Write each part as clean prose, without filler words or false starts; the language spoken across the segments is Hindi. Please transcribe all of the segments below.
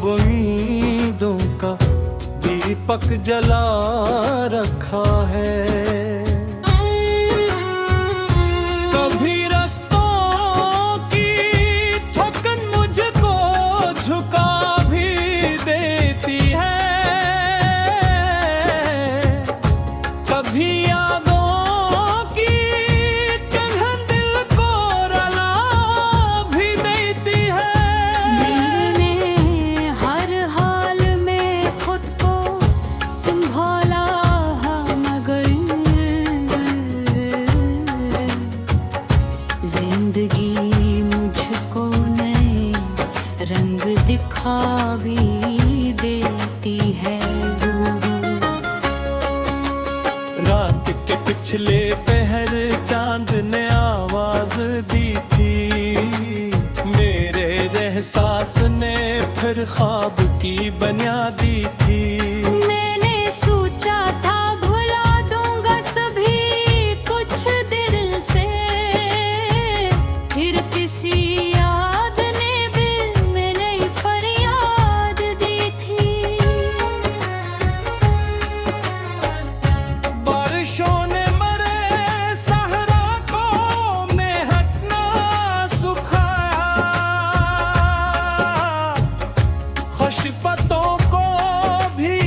उम्मीदों का दीपक जला रखा है। कभी रास्तों की थकन मुझको झुका भी देती है, कभी यादों की कलहन दिल को रुला भी देती है। मैंने हर हाल में खुद को संभाला मगर जिंदगी मुझको नए रंग दिखा भी देती है। रात के पिछले पहर चांद ने आवाज दी थी, मेरे एहसास ने फिर ख्वाब की बुनियादी थी। मैंने सोचा था भुला दूंगा सभी कुछ दिल से, फिर किसी याद ने दिल में नई फरियाद दी थी। बारिशों ने मरे सहरा को मेहक ना सुखाया, खुशपतों को भी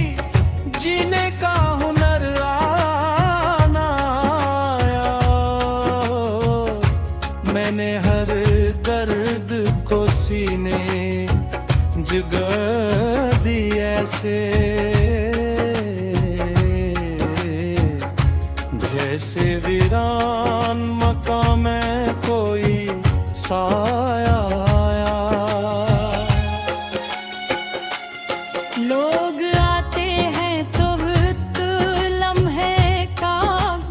जीने का हुनर आना आया। मैंने हर दर्द को सीने जगह दी ऐसे, जैसे वीरान मकाम में कोई साया आया। लोग आते हैं तो वक्त लम्हे का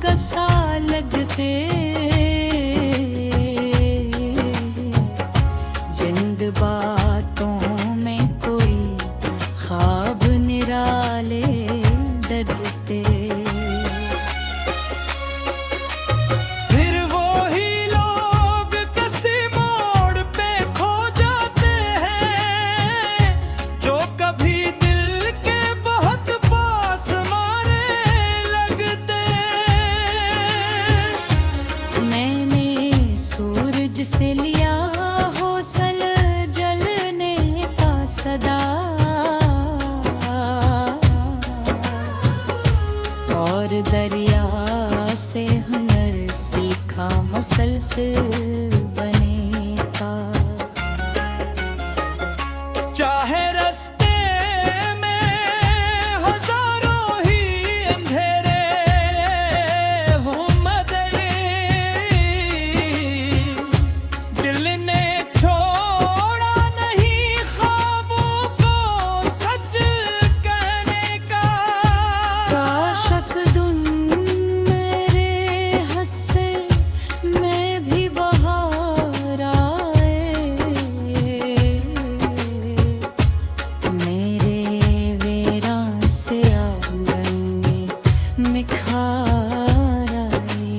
गसा लगते, जिंद बातों में कोई ख्वाब निराले डरते। फिर वो ही लोग किसी मोड़ पे खो जाते हैं, जो कभी दिल के बहुत पास मारे लगते। मैंने सूरज से लिया हौसल जलने का सदा, और दरिया से हुनर सीखा मुसलसल बने का। चाहे रास्ते में हजारों ही अंधेरे हों मदरे, दिल ने छोड़ा नहीं ख्वाबों को सच कहने का। काशक दुन मेरे हंसे मैं भी बाहर आए, मेरे वीरान से आंगन में निखार आए।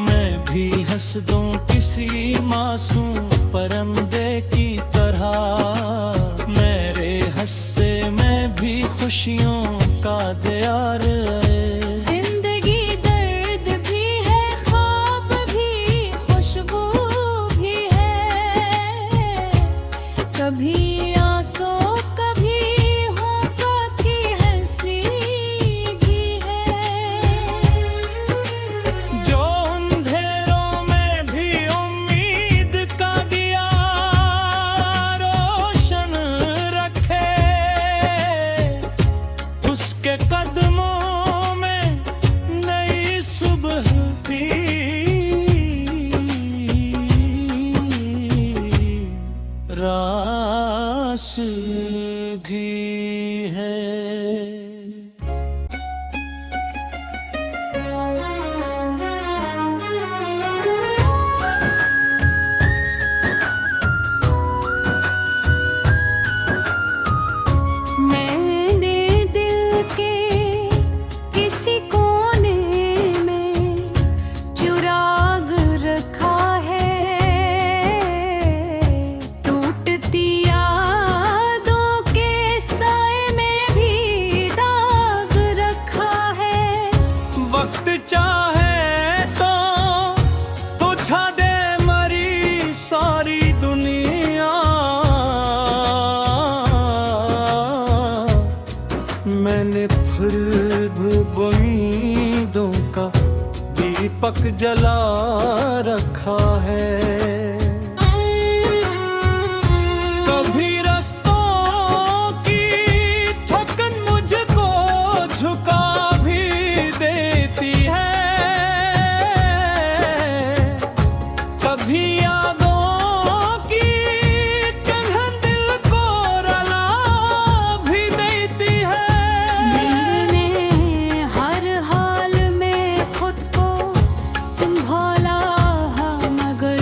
मैं भी हंस दूं किसी मासूम परंदे की तरह, मेरे हंसे में भी खुशियों का दियार है। जिंदगी दर्द भी है, ख्वाब भी, खुशबू भी है, कभी आंसू कभी होंठों की हंसी भी है। जो अंधेरों में भी उम्मीद का दिया रोशन रखे, उसके कदमों में नई सुबह भी रास भी है। मैंने दिल के किसी कोने में चुराग रखा है, उम्मीदों का दीपक जला रखा है। कभी रास्तों की थकन मुझको झुका भी देती है, कभी यादों की कलहन दिल को रुला भी देती है। मैंने हर हाल में खुद को संभाला मगर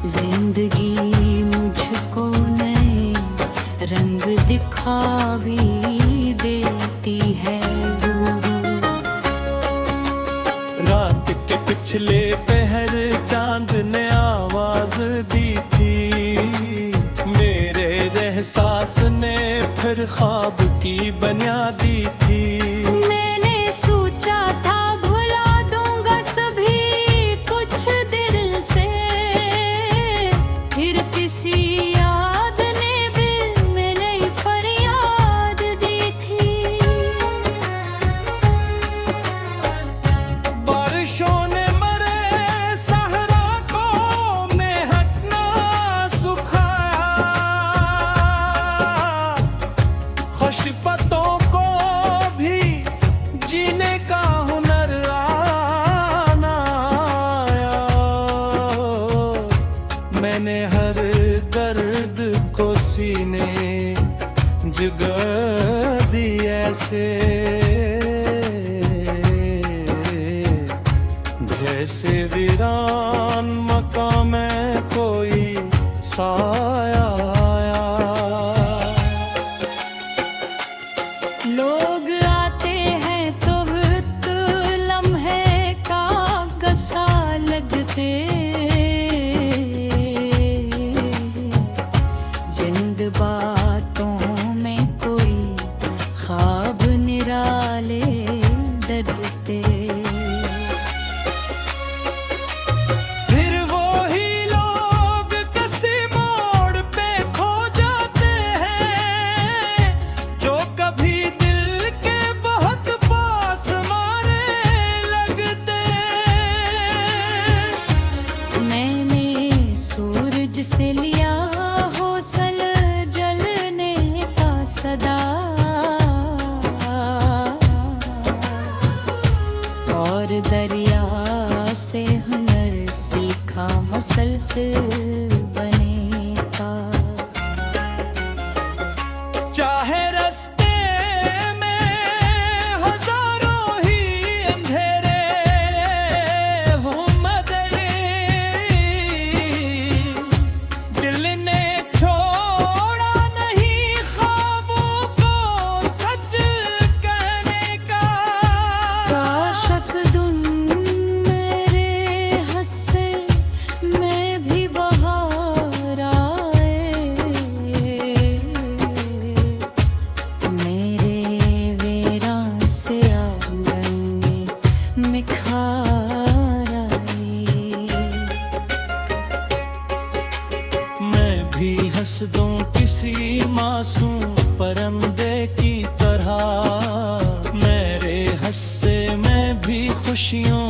जिंदगी मुझको नए रंग दिखा भी देती है। रात के पिछले पहर चांद ने आवाज दी थी, मेरे एहसास ने फिर ख्वाब की बुनियादी थी। मैंने सोचा था भुला दूंगा सभी कुछ दिल से, फिर किसी याद ने दिल में नई फरियाद दी थी। बारिशों ने मरे सहरा को मेहकना सुखाया, खुशपतों को भी जीने का हुनर आना आया। मैंने हर दर्द को सीने जगह दी ऐसे, जैसे वीरान मकान में कोई साया आया। लोग आते हैं तो वक्त लम्हे का गसा लगते, जिंद बातों में कोई ख्वाब निराले डरते। फिर वो ही लोग किसी मोड़ पे खो जाते हैं, जो कभी दिल के बहुत पास मारे लगते। मैंने सूरज से लिया हौसल जलने का सदा, और दरिया से हुनर सीखा मसलसल बने का। चाहे रास्ते में हजारों ही अंधेरे हों मगर, दिल ने छोड़ा नहीं ख्वाबों को सच कहने का। काशक दुन मेरे हंसे मैं भी बाहर आए, मेरे वीरान से आंगन में निखार आए। मैं भी हंस दूं किसी मासूम परिंदे की तरह, मेरे हंसे में भी खुशियों